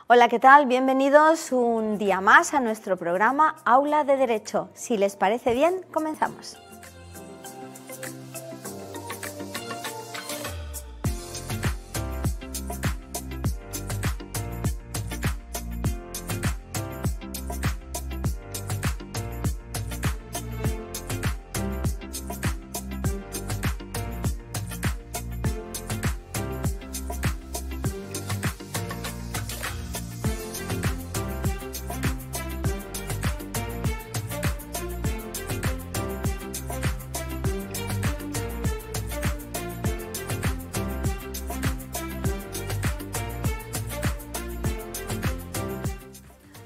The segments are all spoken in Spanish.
Hola, ¿qué tal? Bienvenidos un día más a nuestro programa Aula de Derecho. Si les parece bien, comenzamos.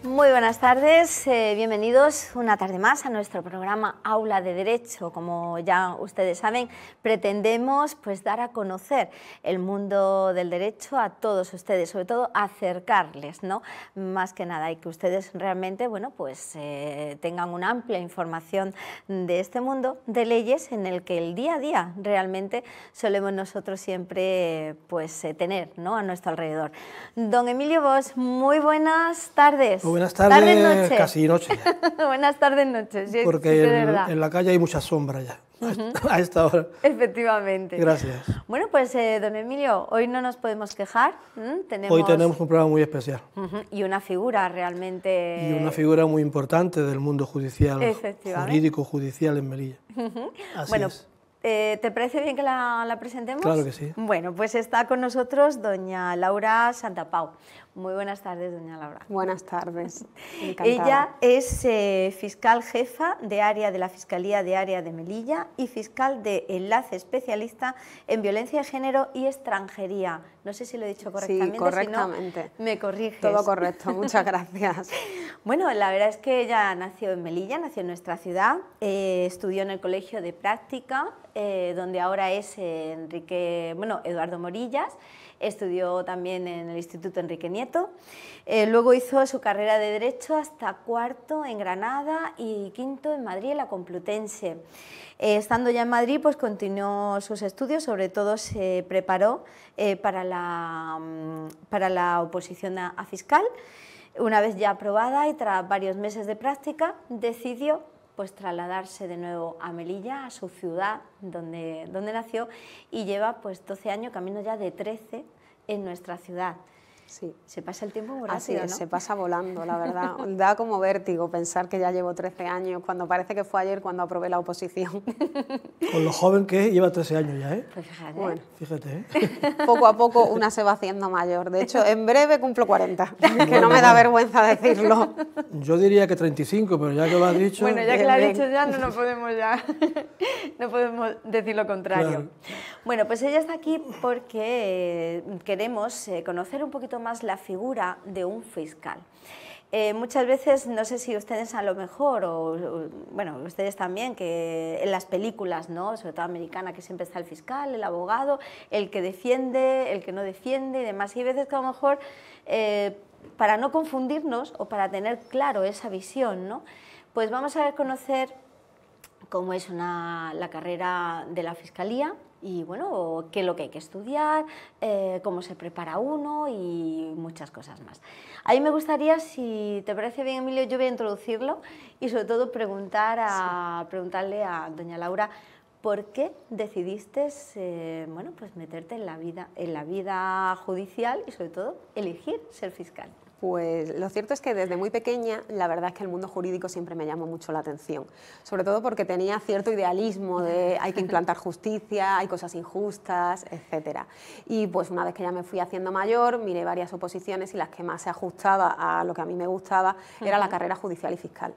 Muy buenas tardes, bienvenidos una tarde más a nuestro programa Aula de Derecho. Como ya ustedes saben, pretendemos dar a conocer el mundo del derecho a todos ustedes, sobre todo acercarles, ¿no? Más que nada, y que ustedes realmente tengan una amplia información de este mundo de leyes en el que el día a día realmente solemos nosotros siempre tener, ¿no?, a nuestro alrededor. Don Emilio Bosch, muy buenas tardes. Muy buenas tardes, noche. Casi noche ya. Buenas tardes, noches. Sí, porque en la calle hay mucha sombra ya, a esta hora. Efectivamente. Gracias. Bueno, don Emilio, hoy no nos podemos quejar. Hoy tenemos un programa muy especial. Y una figura realmente... Y una figura muy importante del mundo judicial, jurídico, judicial en Melilla. Así es. ¿Te parece bien que la presentemos? Claro que sí. Bueno, pues está con nosotros doña Laura Santapau. Muy buenas tardes, doña Laura. Buenas tardes. Encantada. Ella es fiscal jefa de área de la Fiscalía de Área de Melilla y fiscal de enlace especialista en violencia de género y extranjería. No sé si lo he dicho correctamente. Sí, correctamente. Si no, me corriges. Todo correcto, muchas gracias. Bueno, la verdad es que ella nació en Melilla, nació en nuestra ciudad, estudió en el Colegio de Práctica, donde ahora es Eduardo Morillas. Estudió también en el Instituto Enrique Nieto, luego hizo su carrera de Derecho hasta cuarto en Granada y quinto en Madrid, en la Complutense. Estando ya en Madrid, continuó sus estudios, sobre todo se preparó para la oposición a fiscal. Una vez ya aprobada y tras varios meses de práctica, decidió trasladarse de nuevo a Melilla, a su ciudad donde nació, y lleva 12 años, camino ya de 13 en nuestra ciudad. Sí. Se pasa el tiempo muy rápido, rápido, ¿no? Se pasa volando, la verdad. Da como vértigo pensar que ya llevo 13 años, cuando parece que fue ayer cuando aprobé la oposición. Con lo joven que es, lleva 13 años ya, ¿eh? Pues fíjate. Bueno, fíjate, Poco a poco una se va haciendo mayor. De hecho, en breve cumplo 40, que no me da vergüenza decirlo. Yo diría que 35, pero ya que lo has dicho... Bueno, ya que lo has dicho ya, no podemos decir lo contrario. Claro. Bueno, pues ella está aquí porque queremos conocer un poquito más la figura de un fiscal. Muchas veces, no sé si ustedes a lo mejor, ustedes también, que en las películas, ¿no?, sobre todo americana, que siempre está el fiscal, el abogado, el que defiende, el que no defiende y demás. Y hay veces que a lo mejor, para no confundirnos o para tener claro esa visión, ¿no?, pues vamos a conocer cómo es la carrera de la Fiscalía y, qué es lo que hay que estudiar, cómo se prepara uno y muchas cosas más. A mí me gustaría, si te parece bien, Emilio, yo voy a introducirlo y sobre todo preguntarle a doña Laura por qué decidiste meterte en la vida judicial y sobre todo elegir ser fiscal. Pues lo cierto es que desde muy pequeña la verdad es que el mundo jurídico siempre me llamó mucho la atención, sobre todo porque tenía cierto idealismo de hay que implantar justicia, hay cosas injustas, etcétera. Y una vez que ya me fui haciendo mayor, miré varias oposiciones y las que más se ajustaba a lo que a mí me gustaba era la carrera judicial y fiscal.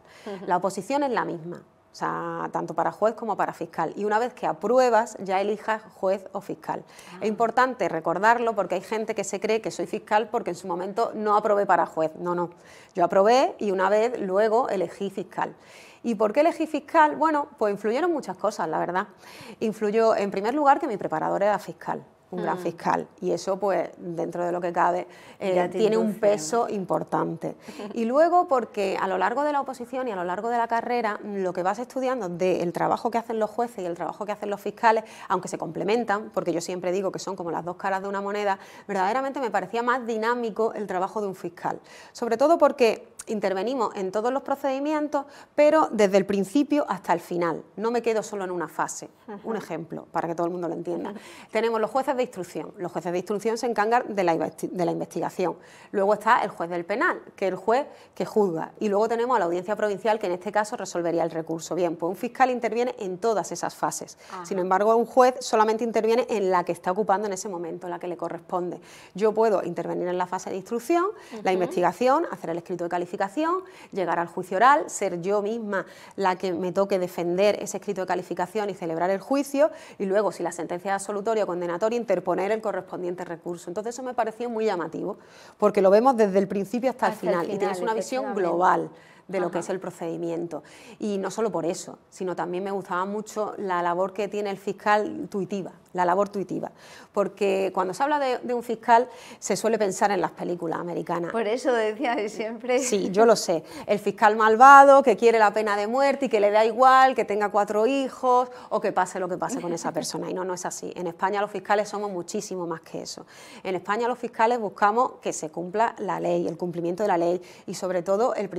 La oposición es la misma. O sea, tanto para juez como para fiscal. Y una vez que apruebas, ya elijas juez o fiscal. Es importante recordarlo porque hay gente que se cree que soy fiscal porque en su momento no aprobé para juez. No. Yo aprobé y una vez luego elegí fiscal. ¿Y por qué elegí fiscal? Bueno, pues influyeron muchas cosas, la verdad. Influyó, en primer lugar, que mi preparador era fiscal. un gran fiscal, y eso pues dentro de lo que cabe tiene un peso importante. Y luego porque a lo largo de la oposición y a lo largo de la carrera lo que vas estudiando del trabajo que hacen los jueces y el trabajo que hacen los fiscales, aunque se complementan, porque yo siempre digo que son como las dos caras de una moneda, verdaderamente me parecía más dinámico el trabajo de un fiscal, sobre todo porque intervenimos en todos los procedimientos, pero desde el principio hasta el final, no me quedo solo en una fase. Un ejemplo, para que todo el mundo lo entienda. Tenemos los jueces de instrucción. Los jueces de instrucción se encargan de la investigación. Luego está el juez del penal, que es el juez que juzga. Y luego tenemos a la audiencia provincial, que en este caso resolvería el recurso. Bien, pues un fiscal interviene en todas esas fases. Sin embargo, un juez solamente interviene en la que está ocupando en ese momento, en la que le corresponde. Yo puedo intervenir en la fase de instrucción, la investigación, hacer el escrito de calificación, llegar al juicio oral, ser yo misma la que me toque defender ese escrito de calificación y celebrar el juicio, y luego, si la sentencia es absolutoria o condenatoria, interponer el correspondiente recurso. Entonces eso me pareció muy llamativo, porque lo vemos desde el principio hasta el final, y tienes una visión global de lo que es el procedimiento. Y no solo por eso, sino también me gustaba mucho la labor que tiene el fiscal tuitiva, la labor tuitiva, porque cuando se habla de un fiscal se suele pensar en las películas americanas. Por eso decía siempre. Sí, yo lo sé, el fiscal malvado que quiere la pena de muerte y que le da igual que tenga 4 hijos o que pase lo que pase con esa persona, y no, no es así. En España los fiscales somos muchísimo más que eso. En España los fiscales buscamos que se cumpla la ley, el cumplimiento de la ley y sobre todo el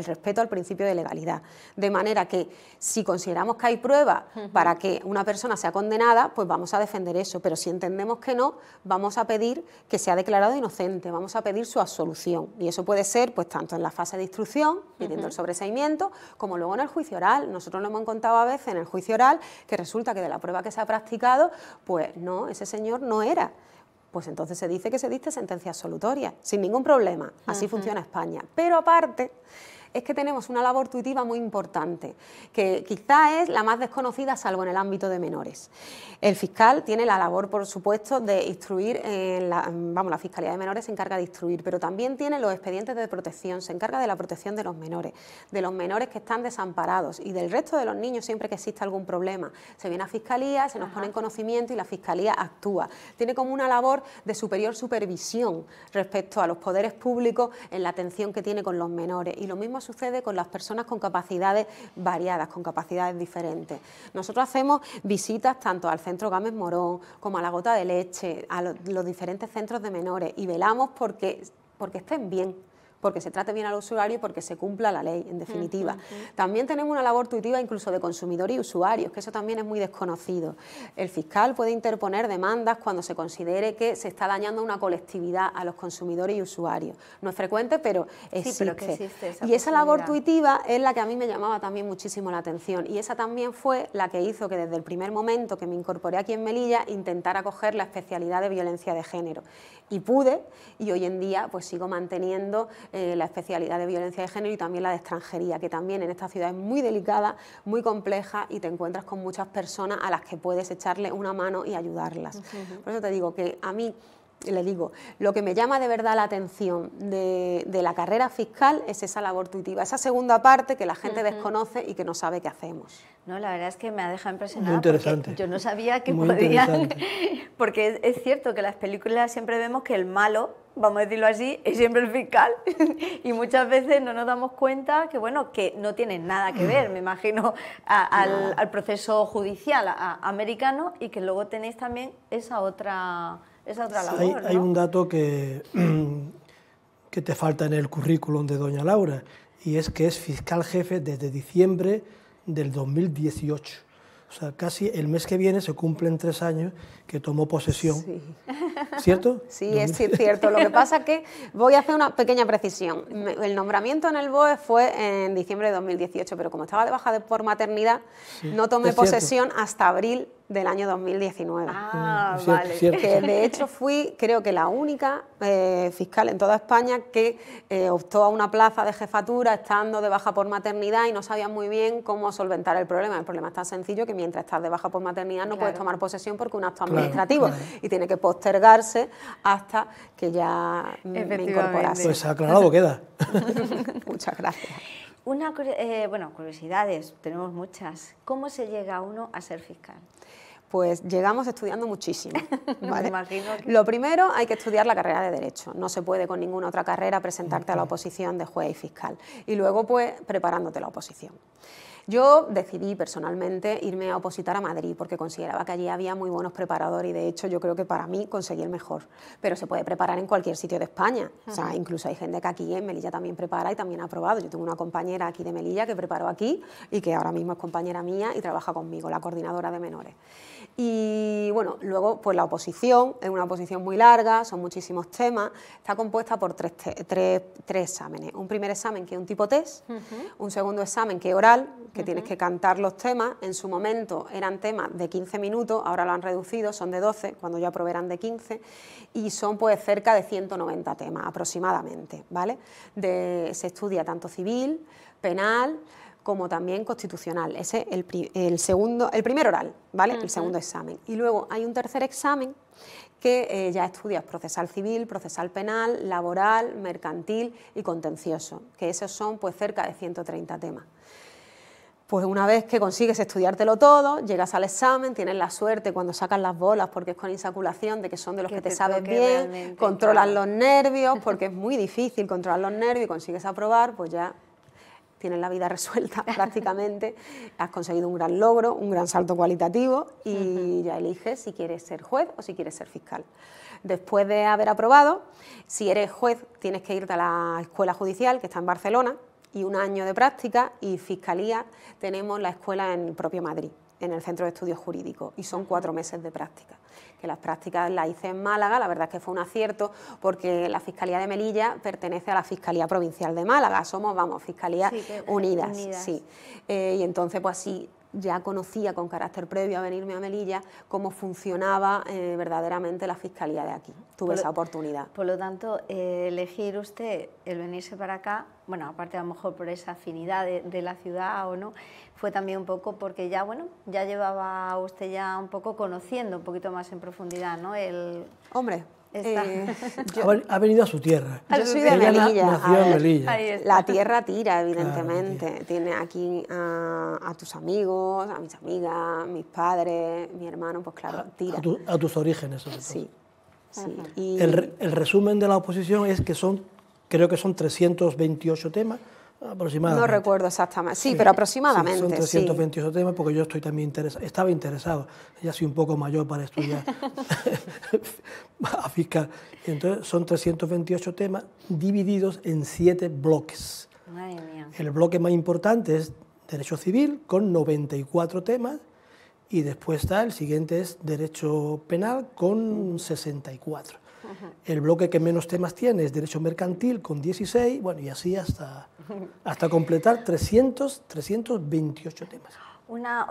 respeto al principio de legalidad, de manera que si consideramos que hay pruebas para que una persona sea condenada, pues vamos a defender eso, pero si entendemos que no, vamos a pedir que sea declarado inocente, vamos a pedir su absolución, y eso puede ser pues tanto en la fase de instrucción, pidiendo el sobreseimiento, como luego en el juicio oral. Nosotros lo hemos contado a veces en el juicio oral, que resulta que de la prueba que se ha practicado, pues no, ese señor no era. Pues entonces se dice que se dicte sentencia absolutoria, sin ningún problema, así funciona España. Pero aparte, es que tenemos una labor tuitiva muy importante, que quizá es la más desconocida salvo en el ámbito de menores. El fiscal tiene la labor, por supuesto, de instruir, la Fiscalía de Menores se encarga de instruir, pero también tiene los expedientes de protección, se encarga de la protección de los menores que están desamparados y del resto de los niños siempre que exista algún problema. Se viene a Fiscalía, se nos pone en conocimiento y la Fiscalía actúa. Tiene como una labor de superior supervisión respecto a los poderes públicos en la atención que tiene con los menores, y lo mismo sucede con las personas con capacidades variadas, con capacidades diferentes. Nosotros hacemos visitas tanto al Centro Gámez Morón como a la Gota de Leche, a los diferentes centros de menores, y velamos porque estén bien, porque se trate bien al usuario y porque se cumpla la ley, en definitiva. También tenemos una labor tuitiva incluso de consumidores y usuarios, que eso también es muy desconocido. El fiscal puede interponer demandas cuando se considere que se está dañando una colectividad a los consumidores y usuarios. No es frecuente, pero existe. Sí, pero que existe y esa labor tuitiva es la que a mí me llamaba también muchísimo la atención, y esa también fue la que hizo que desde el primer momento que me incorporé aquí en Melilla intentara coger la especialidad de violencia de género. Y pude, y hoy en día pues sigo manteniendo la especialidad de violencia de género y también la de extranjería, que también en esta ciudad es muy delicada, muy compleja, y te encuentras con muchas personas a las que puedes echarle una mano y ayudarlas. Por eso te digo que a mí, le digo, lo que me llama de verdad la atención de la carrera fiscal es esa labor tuitiva, esa segunda parte que la gente desconoce y que no sabe qué hacemos. No, la verdad es que me ha dejado impresionada. Muy interesante. Yo no sabía que podían, porque es cierto que en las películas siempre vemos que el malo, vamos a decirlo así, es siempre el fiscal, y muchas veces no nos damos cuenta que, bueno, que no tiene nada que ver, me imagino, al proceso judicial americano, y que luego tenéis también esa otra labor, ¿no? Hay un dato que te falta en el currículum de doña Laura, y es que es fiscal jefe desde diciembre del 2018. O sea, casi el mes que viene se cumplen 3 años que tomó posesión. Sí. ¿Cierto? Sí, es cierto. Lo que pasa es que voy a hacer una pequeña precisión. El nombramiento en el BOE fue en diciembre de 2018, pero como estaba de baja por maternidad, no tomé posesión hasta abril del año 2019. Ah, cierto, vale. Cierto. Que de hecho fui, creo que la única fiscal en toda España que optó a una plaza de jefatura estando de baja por maternidad y no sabía muy bien cómo solventar el problema. El problema es tan sencillo que mientras estás de baja por maternidad no puedes tomar posesión porque es un acto administrativo y tiene que postergarse hasta que ya me incorporase. Pues aclarado queda. Muchas gracias. Bueno, curiosidades, tenemos muchas. ¿Cómo se llega uno a ser fiscal? Pues llegamos estudiando muchísimo, ¿vale? Me imagino que... Lo primero, hay que estudiar la carrera de Derecho. No se puede con ninguna otra carrera presentarte a la oposición de juez y fiscal. Y luego, pues, preparándote la oposición. Yo decidí personalmente irme a opositar a Madrid porque consideraba que allí había muy buenos preparadores y de hecho yo creo que para mí conseguí el mejor. Pero se puede preparar en cualquier sitio de España. O sea, incluso hay gente que aquí en Melilla también prepara y también ha aprobado. Yo tengo una compañera aquí de Melilla que preparó aquí y que ahora mismo es compañera mía y trabaja conmigo, la coordinadora de menores. Y bueno, luego pues la oposición es una oposición muy larga, son muchísimos temas, está compuesta por tres exámenes. Un primer examen que es un tipo test, un segundo examen que es oral, que tienes que cantar los temas. En su momento eran temas de 15 minutos, ahora lo han reducido, son de 12, cuando yo aprobé eran de 15, y son pues cerca de 190 temas aproximadamente, ¿vale? Se estudia tanto civil, penal, como también constitucional. Ese es el primer oral, ¿vale? El segundo examen. Y luego hay un tercer examen que ya estudias procesal civil, procesal penal, laboral, mercantil y contencioso, que esos son pues cerca de 130 temas. Pues una vez que consigues estudiártelo todo, llegas al examen, tienes la suerte cuando sacas las bolas, porque es con insaculación, de que son de los que te sabes bien, controlas los nervios, porque es muy difícil controlar los nervios y consigues aprobar, pues ya tienes la vida resuelta prácticamente, has conseguido un gran logro, un gran salto cualitativo y ya eliges si quieres ser juez o si quieres ser fiscal. Después de haber aprobado, si eres juez tienes que irte a la escuela judicial que está en Barcelona y un año de práctica, y fiscalía tenemos la escuela en el propio Madrid, en el Centro de Estudios Jurídicos, y son 4 meses de práctica. Que las prácticas las hice en Málaga, la verdad es que fue un acierto porque la Fiscalía de Melilla pertenece a la Fiscalía Provincial de Málaga, somos, vamos, Fiscalías unidas. Sí. Y entonces pues así ya conocía con carácter previo a venirme a Melilla cómo funcionaba verdaderamente la Fiscalía de aquí. Tuve esa oportunidad. Por lo tanto, elegir usted el venirse para acá, bueno, aparte a lo mejor por esa afinidad de la ciudad o no, fue también un poco porque ya, bueno, ya llevaba usted ya un poco conociendo un poquito más en profundidad, ¿no? Hombre, ha venido a su tierra. Yo soy de Melilla. Nació en Melilla. La tierra tira, evidentemente. Claro, tiene aquí a tus amigos, a mis amigas, mis padres, mi hermano, pues claro, tira. A tus orígenes, sobre todo. Sí. Sí. Y el resumen de la oposición es que creo que son 328 temas aproximadamente. No recuerdo exactamente, sí, pero aproximadamente. Sí, son 328 temas porque yo estoy también estaba interesado, ya soy un poco mayor para estudiar a fiscal. Entonces son 328 temas divididos en 7 bloques. Madre mía. El bloque más importante es Derecho Civil con 94 temas y después está el siguiente es Derecho Penal con 64. El bloque que menos temas tiene es Derecho Mercantil con 16, bueno, y así hasta completar 328 temas.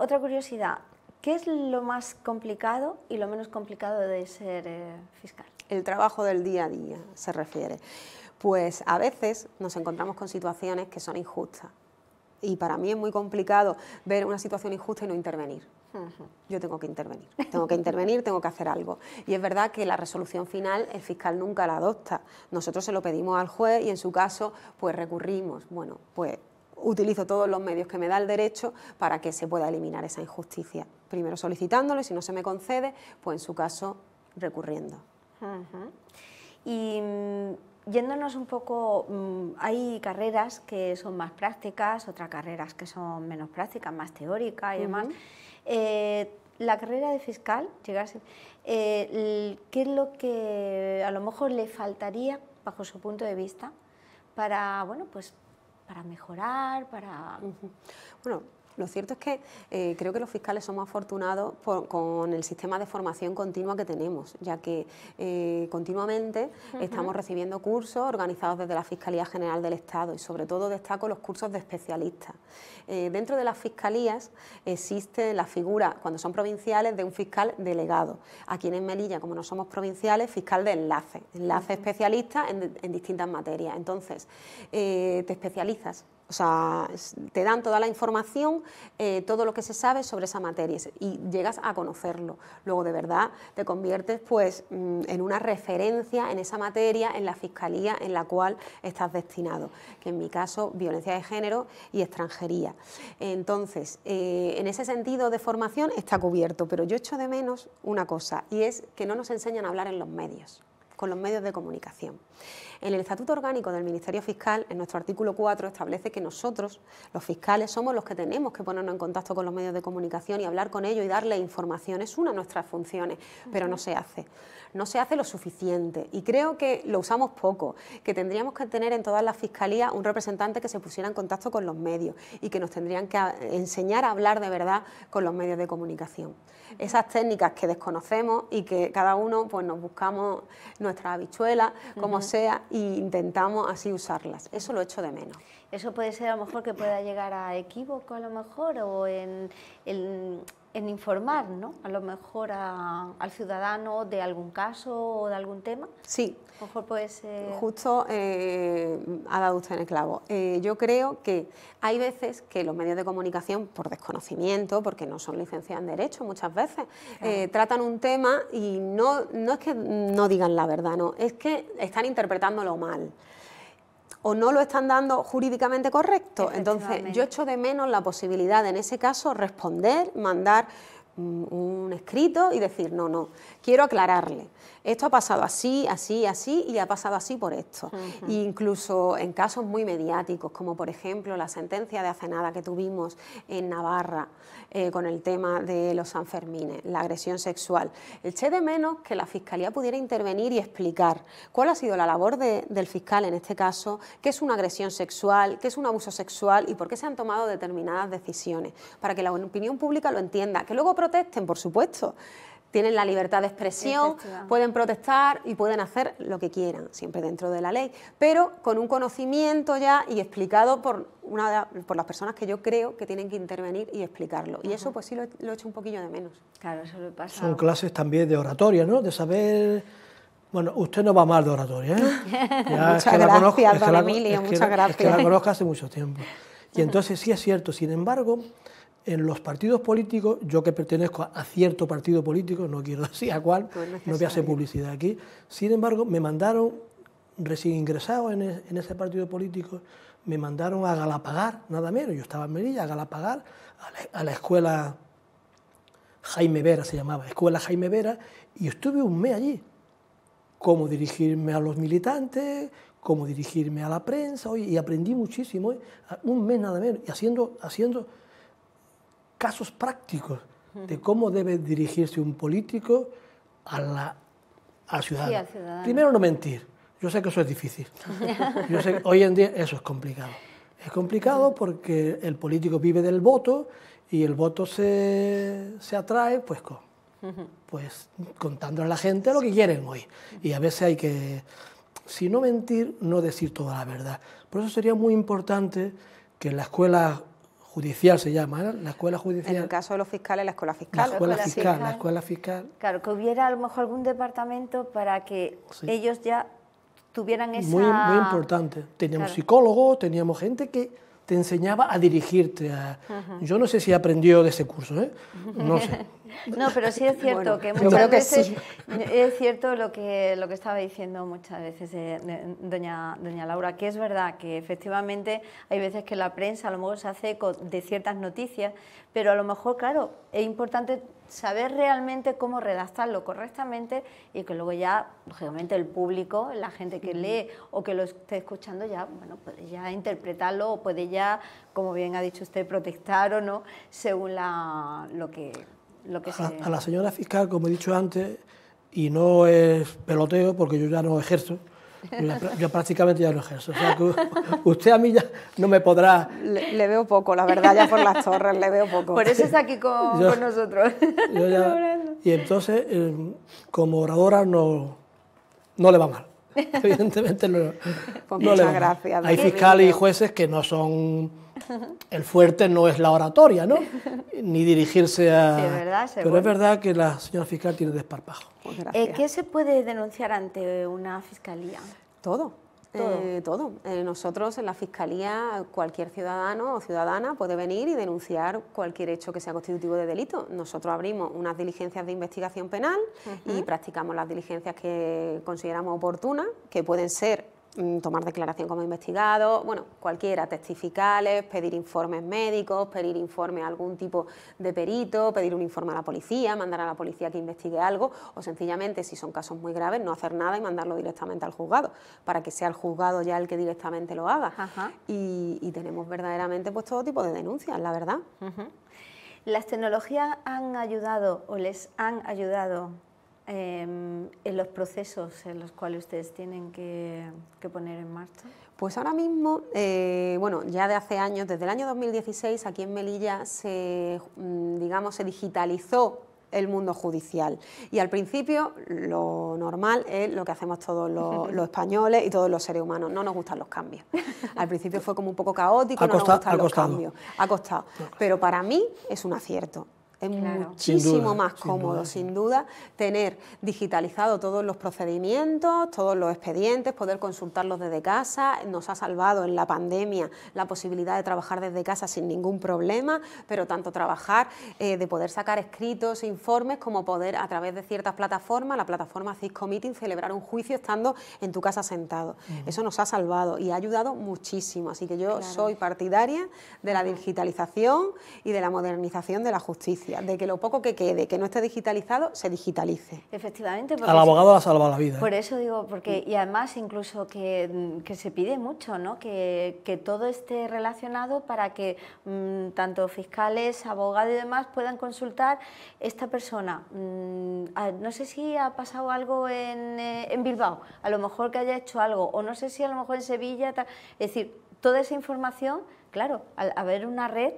Otra curiosidad, ¿qué es lo más complicado y lo menos complicado de ser fiscal? El trabajo del día a día se refiere. Pues a veces nos encontramos con situaciones que son injustas y para mí es muy complicado ver una situación injusta y no intervenir. Yo tengo que intervenir, tengo que hacer algo. Y es verdad que la resolución final el fiscal nunca la adopta. Nosotros se lo pedimos al juez y en su caso pues recurrimos. Bueno, pues utilizo todos los medios que me da el derecho para que se pueda eliminar esa injusticia. Primero solicitándolo y si no se me concede, pues en su caso recurriendo. Y yéndonos un poco, hay carreras que son más prácticas, otras carreras que son menos prácticas, más teóricas y demás. La carrera de fiscal, ¿qué es lo que a lo mejor le faltaría, bajo su punto de vista, para, bueno, pues, para mejorar, para... Bueno, lo cierto es que creo que los fiscales somos afortunados con el sistema de formación continua que tenemos, ya que continuamente estamos recibiendo cursos organizados desde la Fiscalía General del Estado y sobre todo destaco los cursos de especialistas. Dentro de las fiscalías existe la figura, cuando son provinciales, de un fiscal delegado. Aquí en Melilla, como no somos provinciales, fiscal de enlace especialista en distintas materias. Entonces, te especializas O sea, te dan toda la información, todo lo que se sabe sobre esa materia y llegas a conocerlo. Luego, de verdad, te conviertes pues, en una referencia en esa materia, en la fiscalía en la cual estás destinado, que en mi caso, violencia de género y extranjería. Entonces, en ese sentido de formación está cubierto, pero yo echo de menos una cosa, y es que no nos enseñan a hablar en los medios, con los medios de comunicación. En el Estatuto Orgánico del Ministerio Fiscal, en nuestro artículo 4, establece que nosotros, los fiscales, somos los que tenemos que ponernos en contacto con los medios de comunicación y hablar con ellos y darles información. Es una de nuestras funciones, pero no se hace. No se hace lo suficiente y creo que lo usamos poco, que tendríamos que tener en todas las fiscalías un representante que se pusiera en contacto con los medios y que nos tendrían que enseñar a hablar de verdad con los medios de comunicación. Esas técnicas que desconocemos y que cada uno pues, nos buscamos nuestras habichuelas, como sea, e intentamos así usarlas. Eso lo echo de menos. Eso puede ser a lo mejor que pueda llegar a equívoco a lo mejor o en informar, ¿no? A lo mejor al ciudadano de algún caso o de algún tema. Sí. A lo mejor puede ser... Justo ha dado usted en el clavo. Yo creo que hay veces que los medios de comunicación, por desconocimiento, porque no son licenciados en Derecho muchas veces, claro, tratan un tema y no es que no digan la verdad, no, es que están interpretándolo mal. O no lo están dando jurídicamente correcto. Entonces, yo echo de menos la posibilidad de, en ese caso, responder, mandar un escrito y decir, no, quiero aclararle. Esto ha pasado así, así, así y ha pasado así por esto. E incluso en casos muy mediáticos, como por ejemplo la sentencia de hace nada que tuvimos en Navarra con el tema de los Sanfermines, la agresión sexual. Eché de menos que la Fiscalía pudiera intervenir y explicar cuál ha sido la labor del fiscal en este caso, qué es una agresión sexual, qué es un abuso sexual y por qué se han tomado determinadas decisiones, para que la opinión pública lo entienda. Que luego protesten, por supuesto. Tienen la libertad de expresión, pueden protestar y pueden hacer lo que quieran, siempre dentro de la ley, pero con un conocimiento ya y explicado por las personas que yo creo que tienen que intervenir y explicarlo. Y eso pues sí lo he hecho un poquillo de menos. Claro, eso lo he pasado. Son clases también de oratoria, ¿no? De saber... Bueno, usted no va mal de oratoria, ¿eh? Muchas gracias, don Emilio, muchas gracias. Es que la conozco hace mucho tiempo. Y entonces sí es cierto, sin embargo... En los partidos políticos, yo que pertenezco a cierto partido político, no quiero decir a cuál, no voy a hacer publicidad aquí, sin embargo, me mandaron, recién ingresado en ese partido político, me mandaron a Galapagar, nada menos, yo estaba en Melilla, a Galapagar, a la escuela Jaime Vera se llamaba, escuela Jaime Vera, y estuve un mes allí, cómo dirigirme a los militantes, cómo dirigirme a la prensa, y aprendí muchísimo, un mes nada menos, y haciendo casos prácticos de cómo debe dirigirse un político al ciudadano. Sí, al ciudadano. Primero, no mentir. Yo sé que eso es difícil. Yo sé que hoy en día eso es complicado. Es complicado porque el político vive del voto y el voto se atrae pues contando a la gente lo que quieren hoy. Y a veces hay que, si no mentir, no decir toda la verdad. Por eso sería muy importante que en la escuela judicial se llama, ¿eh? La escuela judicial. En el caso de los fiscales, la escuela fiscal. La escuela fiscal. Claro, que hubiera a lo mejor algún departamento para que ellos ya tuvieran esa... Muy importante. Teníamos psicólogos, teníamos gente que te enseñaba a dirigirte. Yo no sé si aprendió de ese curso, ¿eh? No sé. No, pero sí es cierto que muchas veces es cierto lo que estaba diciendo muchas veces doña Laura, que es verdad que efectivamente hay veces que la prensa a lo mejor se hace eco de ciertas noticias, pero a lo mejor, claro, es importante saber realmente cómo redactarlo correctamente y que luego ya, lógicamente, el público, la gente que lee o que lo esté escuchando ya, bueno, puede ya interpretarlo o puede ya, como bien ha dicho usted, protestar o no, según lo que a la señora fiscal, como he dicho antes, y no es peloteo porque yo ya no ejerzo, yo prácticamente ya no ejerzo, o sea que usted a mí ya no me podrá... Le veo poco, la verdad, ya por las torres le veo poco. Por eso está aquí con nosotros. Y entonces, como oradora no le va mal, evidentemente no le va gracias, mal. Hay fiscales y jueces que no son... El fuerte no es la oratoria, ¿no? Ni dirigirse a... Sí, es verdad, pero es verdad que la señora fiscal tiene desparpajo. ¿Qué se puede denunciar ante una fiscalía? Todo. Todo. Nosotros en la Fiscalía, cualquier ciudadano o ciudadana puede venir y denunciar cualquier hecho que sea constitutivo de delito. Nosotros abrimos unas diligencias de investigación penal y practicamos las diligencias que consideramos oportunas, que pueden ser tomar declaración como investigado, bueno, cualquiera, testificales, pedir informes médicos, pedir informe a algún tipo de perito, pedir un informe a la policía, mandar a la policía que investigue algo, o sencillamente, si son casos muy graves, no hacer nada y mandarlo directamente al juzgado, para que sea el juzgado ya el que directamente lo haga. Y tenemos verdaderamente pues todo tipo de denuncias, la verdad. ¿Las tecnologías han ayudado o les han ayudado en los procesos en los cuales ustedes tienen que poner en marcha? Pues ahora mismo, bueno, ya de hace años, desde el año 2016, aquí en Melilla se digitalizó el mundo judicial. Y al principio lo normal es lo que hacemos todos los españoles y todos los seres humanos, no nos gustan los cambios. Al principio fue como un poco caótico, no nos gustan los cambios. Ha costado. Pero para mí es un acierto. Es muchísimo más cómodo, sin duda, tener digitalizado todos los procedimientos, todos los expedientes, poder consultarlos desde casa. Nos ha salvado en la pandemia la posibilidad de trabajar desde casa sin ningún problema, pero tanto trabajar, de poder sacar escritos, informes, como poder a través de ciertas plataformas, la plataforma Cisco Meeting, celebrar un juicio estando en tu casa sentado. Eso nos ha salvado y ha ayudado muchísimo. Así que yo soy partidaria de la digitalización y de la modernización de la justicia, de que lo poco que quede, que no esté digitalizado, se digitalice. Efectivamente. Al abogado le ha salvado la vida. Por eso digo, porque y además incluso que se pide mucho, ¿no? Que todo esté relacionado para que tanto fiscales, abogados y demás puedan consultar esta persona. No sé si ha pasado algo en Bilbao, a lo mejor que haya hecho algo, o no sé si a lo mejor en Sevilla, es decir, toda esa información, claro, al haber una red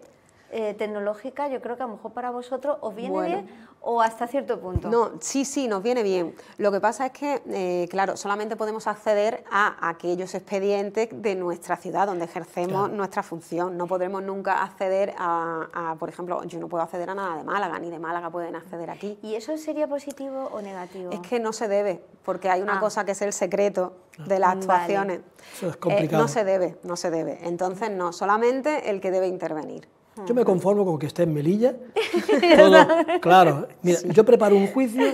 tecnológica, yo creo que a lo mejor para vosotros os viene bien o hasta cierto punto. No, sí, nos viene bien. Lo que pasa es que, claro, solamente podemos acceder a aquellos expedientes de nuestra ciudad, donde ejercemos nuestra función. No podremos nunca acceder por ejemplo, yo no puedo acceder a nada de Málaga, ni de Málaga pueden acceder aquí. ¿Y eso sería positivo o negativo? Es que no se debe, porque hay una cosa que es el secreto de las actuaciones. Eso es complicado. No se debe. Entonces, no, solamente el que debe intervenir. Yo me conformo con que esté en Melilla. Todo, claro, mira, yo preparo un juicio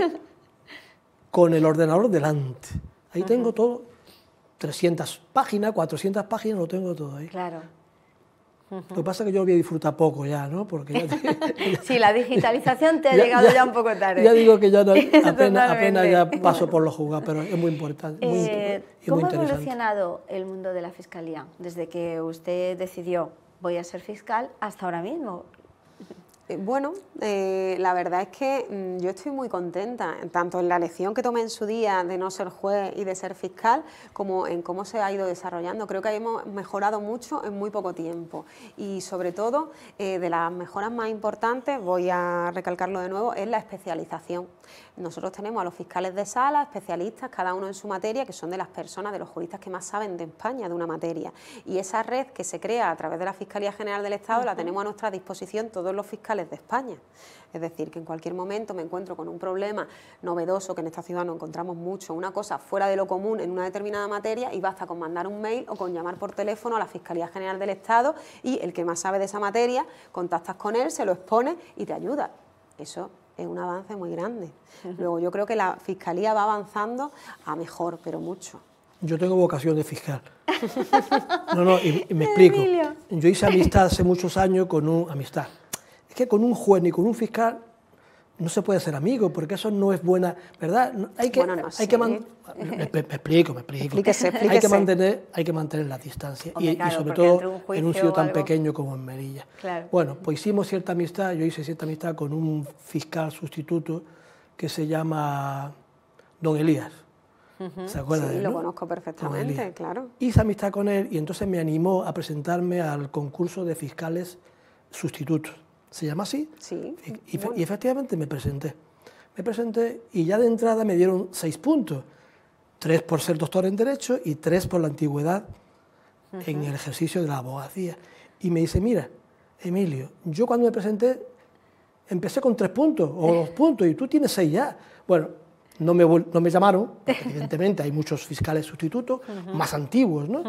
con el ordenador delante. Ahí tengo todo, 300 páginas, 400 páginas, lo tengo todo ahí. Claro. Lo que pasa es que yo lo voy a disfrutar poco ya, ¿no? Porque sí, la digitalización te ha llegado ya un poco tarde. Ya digo que ya no, apenas ya paso por los juzgados, pero es muy importante. ¿Cómo ha evolucionado el mundo de la Fiscalía desde que usted decidió voy a ser fiscal hasta ahora mismo? Bueno, la verdad es que yo estoy muy contenta, tanto en la elección que tomé en su día de no ser juez y de ser fiscal, como en cómo se ha ido desarrollando. Creo que hemos mejorado mucho en muy poco tiempo y sobre todo de las mejoras más importantes, voy a recalcarlo de nuevo, es la especialización. Nosotros tenemos a los fiscales de sala, especialistas, cada uno en su materia, que son de las personas, de los juristas que más saben de España de una materia. Y esa red que se crea a través de la Fiscalía General del Estado la tenemos a nuestra disposición todos los fiscales de España. Es decir, que en cualquier momento me encuentro con un problema novedoso, que en esta ciudad no encontramos mucho, una cosa fuera de lo común en una determinada materia, y basta con mandar un mail o con llamar por teléfono a la Fiscalía General del Estado y el que más sabe de esa materia, contactas con él, se lo expone y te ayuda. Eso es un avance muy grande. Luego yo creo que la Fiscalía va avanzando a mejor, pero mucho. Yo tengo vocación de fiscal. Y me explico. Emilio. Yo hice amistad hace muchos años con Es que con un juez ni con un fiscal no se puede ser amigo, porque eso no es buena, ¿verdad? Me explico. Explíquese. Hay que mantener la distancia. Hombre, y sobre todo en un sitio tan pequeño como en Melilla. Claro. Bueno, pues hicimos cierta amistad, yo hice cierta amistad con un fiscal sustituto que se llama Don Elías. ¿Se acuerdan de él? Sí, lo conozco perfectamente, claro. Hice amistad con él y entonces me animó a presentarme al concurso de fiscales sustitutos. ¿Se llama así? Sí. Y efectivamente me presenté. Y ya de entrada me dieron 6 puntos. 3 por ser doctor en Derecho y 3 por la antigüedad en el ejercicio de la abogacía. Y me dice, mira, Emilio, yo cuando me presenté empecé con 3 puntos o 2 puntos y tú tienes 6 ya. Bueno, no me llamaron, porque evidentemente hay muchos fiscales sustitutos, más antiguos, ¿no?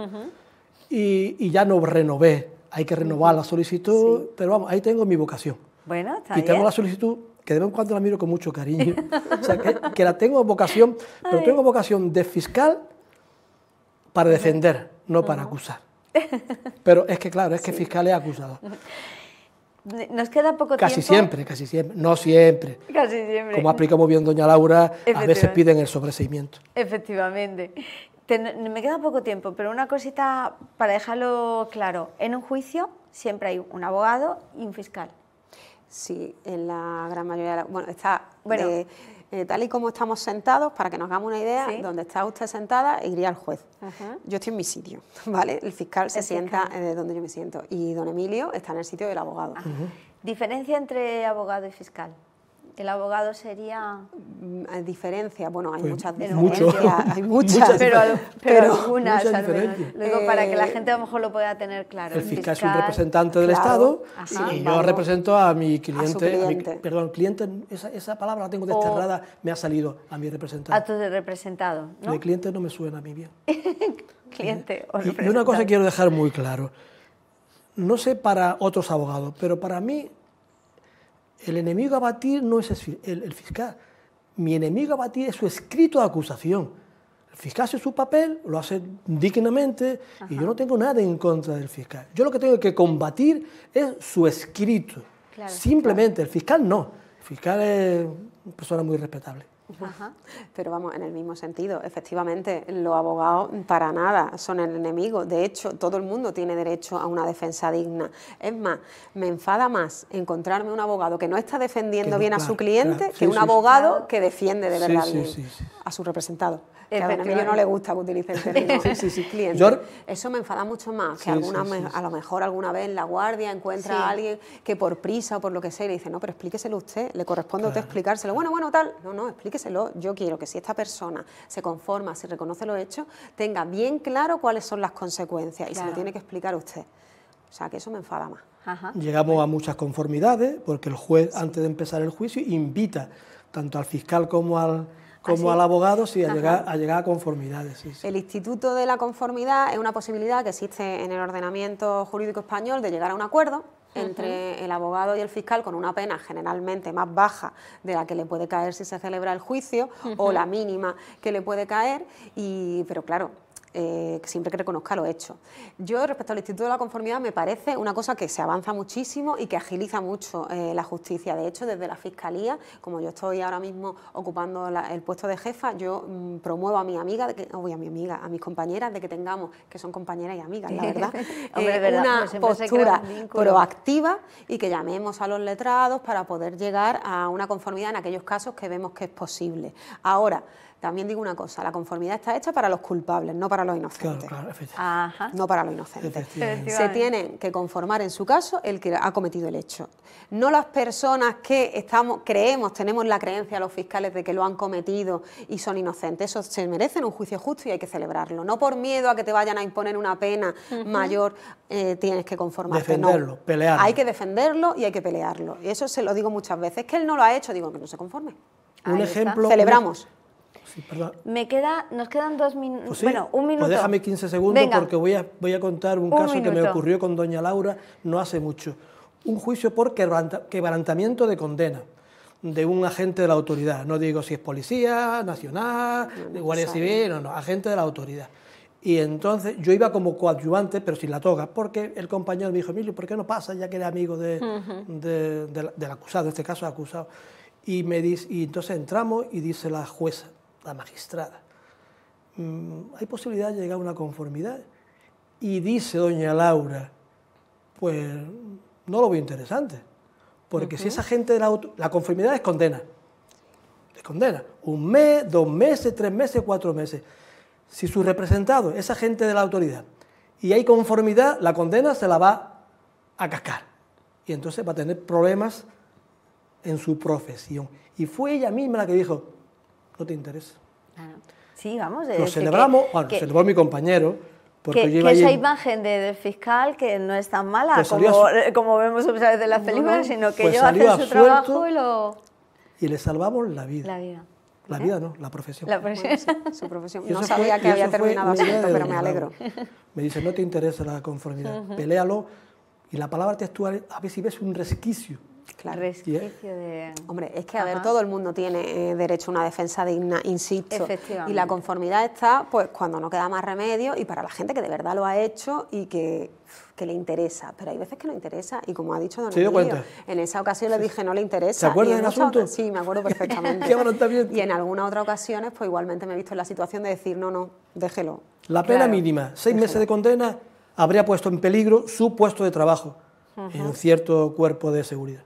Y ya no renové, hay que renovar la solicitud, pero vamos, ahí tengo mi vocación. Bueno, está Y bien. tengo la solicitud que de vez en cuando la miro con mucho cariño, o sea, que la tengo vocación, pero tengo vocación de fiscal para defender, no para acusar. Pero es que claro, es que fiscal es acusado. Nos queda poco Casi tiempo. siempre, no siempre. Casi siempre. Como ha explicado muy bien doña Laura, a veces Efectivamente. piden el sobreseimiento. Efectivamente. Me queda poco tiempo, pero una cosita para dejarlo claro. En un juicio siempre hay un abogado y un fiscal. Sí, en la gran mayoría de la... Bueno, está... Bueno. Tal y como estamos sentados, para que nos hagamos una idea, Sí. donde está usted sentada, iría al juez. Yo estoy en mi sitio, ¿vale? El fiscal se sienta donde yo me siento. Y don Emilio está en el sitio del abogado. Diferencia entre abogado y fiscal. El abogado sería... Diferencia, bueno, hay Pues muchas mucho. diferencias. Hay muchas. Muchas Pero pero algunas, mucha al menos. diferencia. Luego, para que la gente a lo mejor lo pueda tener claro. El fiscal es un representante del claro, Estado ajá. y yo represento a mi cliente. cliente. Perdón, cliente, esa palabra la tengo desterrada, me ha salido a mi A representante. tu representado, ¿no? El cliente no me suena a mí bien. Cliente o Y una representado. cosa quiero dejar muy claro. No sé para otros abogados, pero para mí el enemigo a batir no es el fiscal. Mi enemigo a batir es su escrito de acusación. El fiscal hace su papel, lo hace dignamente y yo no tengo nada en contra del fiscal. Yo lo que tengo que combatir es su escrito. Claro, Simplemente, el fiscal no. El fiscal es una persona muy respetable. Ajá. Pero vamos, en el mismo sentido, efectivamente, los abogados para nada son el enemigo. De hecho, todo el mundo tiene derecho a una defensa digna. Es más, me enfada más encontrarme un abogado que no está defendiendo Que no, bien a claro, su cliente claro. que Sí, un sí, abogado sí. que defiende de Sí, verdad sí, bien sí, sí. a su representado. Que a don Emilio Efectivamente. no le gusta que utilice el término cliente. Yo- Eso me enfada mucho más, Sí, que alguna, sí, sí, sí. a lo mejor alguna vez en la guardia encuentra Sí. a alguien que por prisa o por lo que sea le dice, no, pero explíqueselo usted, le corresponde a usted explicárselo. Bueno, tal. No, explíqueselo. Yo quiero que si esta persona se conforma, si reconoce los hechos, tenga bien claro cuáles son las consecuencias y se Claro. lo tiene que explicar usted. O sea, que eso me enfada más. Ajá. Llegamos a muchas conformidades porque el juez, antes de empezar el juicio, invita tanto al fiscal como al abogado sí, a llegar a conformidades. Sí, sí. El Instituto de la Conformidad es una posibilidad que existe en el ordenamiento jurídico español de llegar a un acuerdo entre el abogado y el fiscal con una pena generalmente más baja de la que le puede caer si se celebra el juicio o la mínima que le puede caer, pero claro, siempre que reconozca los hechos. Yo, respecto al Instituto de la Conformidad, me parece una cosa que se avanza muchísimo y que agiliza mucho la justicia. De hecho, desde la Fiscalía, como yo estoy ahora mismo ocupando el puesto de jefa, yo promuevo a mi amiga, a mis compañeras, de que tengamos, que son compañeras y amigas, la verdad, Hombre, es verdad, una pero siempre se crea postura un vínculo. proactiva y que llamemos a los letrados para poder llegar a una conformidad en aquellos casos que vemos que es posible. Ahora, también digo una cosa, la conformidad está hecha para los culpables, no para los inocentes. Claro, efectivamente. Ajá. No para los inocentes. Efectivamente. Se tienen que conformar en su caso el que ha cometido el hecho. No las personas que tenemos la creencia los fiscales de que lo han cometido y son inocentes. Eso se merecen un juicio justo y hay que celebrarlo. No por miedo a que te vayan a imponer una pena mayor tienes que conformarte. Defenderlo, pelearlo. Hay que defenderlo y hay que pelearlo. Y eso se lo digo muchas veces. Es que él no lo ha hecho, digo que no se conforme. Un Ahí está. ejemplo... Celebramos. Sí, perdón. Nos quedan 2 minutos. Pues sí, bueno, un minuto. Pues déjame 15 segundos Venga. porque voy a contar un caso que me minuto. ocurrió con doña Laura no hace mucho. Un juicio por quebrantamiento de condena de un agente de la autoridad. No digo si es policía, nacional, de guardia civil, no, agente de la autoridad. Y entonces yo iba como coadyuvante, pero sin la toga, porque el compañero me dijo, Emilio, ¿por qué no pasa? Ya que eres amigo del acusado, en este caso acusado. Y entonces entramos y dice la jueza, la magistrada, ¿hay posibilidad de llegar a una conformidad? Y dice doña Laura, pues no lo veo interesante, porque si esa gente de la conformidad es condena, 1 mes, 2 meses, 3 meses, 4 meses. Si su representado es agente de la autoridad y hay conformidad, la condena se la va a cascar y entonces va a tener problemas en su profesión. Y fue ella misma la que dijo, no te interesa. Claro. Sí, vamos. Lo celebramos, celebró mi compañero, porque yo iba esa allí... imagen del fiscal que no es tan mala Pues salió como vemos muchas veces en las películas, sino que pues ellos salió hacen su absuelto trabajo y y le salvamos la vida. la vida. La vida no, la profesión. La profesión. Bueno, sí, su profesión. Y No eso sabía fue- que y había eso fue terminado una así, idea de pero me doña alegro. Laura. Me dice, no te interesa la conformidad, peléalo, y la palabra textual es, a ver si ves un resquicio. Claro. Resquicio de... Hombre, es que, a ver, Ajá. todo el mundo tiene derecho a una defensa digna, insisto. Efectivamente. Y la conformidad está, pues, cuando no queda más remedio y para la gente que de verdad lo ha hecho y que le interesa. Pero hay veces que no interesa y como ha dicho don ¿Se dio Emilio, cuenta? en esa ocasión le dije no le interesa. ¿Se acuerda Y en del muchas asunto? otras- Sí, me acuerdo perfectamente. Qué afrontamiento. Y en algunas otras ocasiones, pues igualmente me he visto en la situación de decir no, déjelo. La pena Claro. mínima, 6 meses de condena, habría puesto en peligro su puesto de trabajo en cierto cuerpo de seguridad.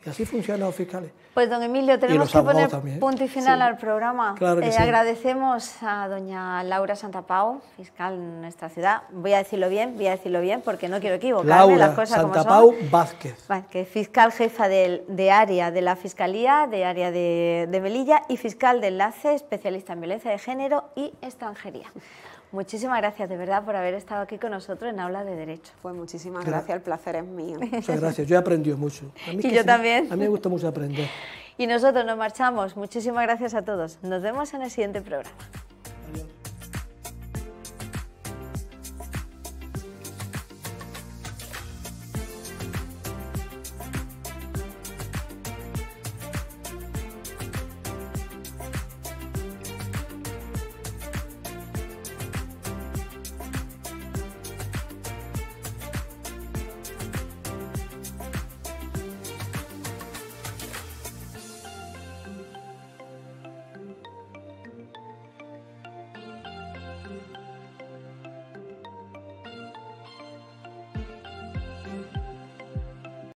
Y así funcionan los fiscales. Pues don Emilio, tenemos los que poner abogados también, ¿eh? punto y final al programa. Claro que sí. Agradecemos a doña Laura Santapau, fiscal en nuestra ciudad. Voy a decirlo bien porque no quiero equivocarme, las Laura cosas como Santapau son. Vázquez. Que fiscal jefa de área de la Fiscalía, de área de Melilla y fiscal de enlace, especialista en violencia de género y extranjería. Muchísimas gracias de verdad por haber estado aquí con nosotros en Aula de Derecho. Pues muchísimas gracias, el placer es mío. Muchas gracias, yo he aprendido mucho. A mí Y que yo sí, también. A mí me gusta mucho aprender. Y nosotros nos marchamos. Muchísimas gracias a todos. Nos vemos en el siguiente programa.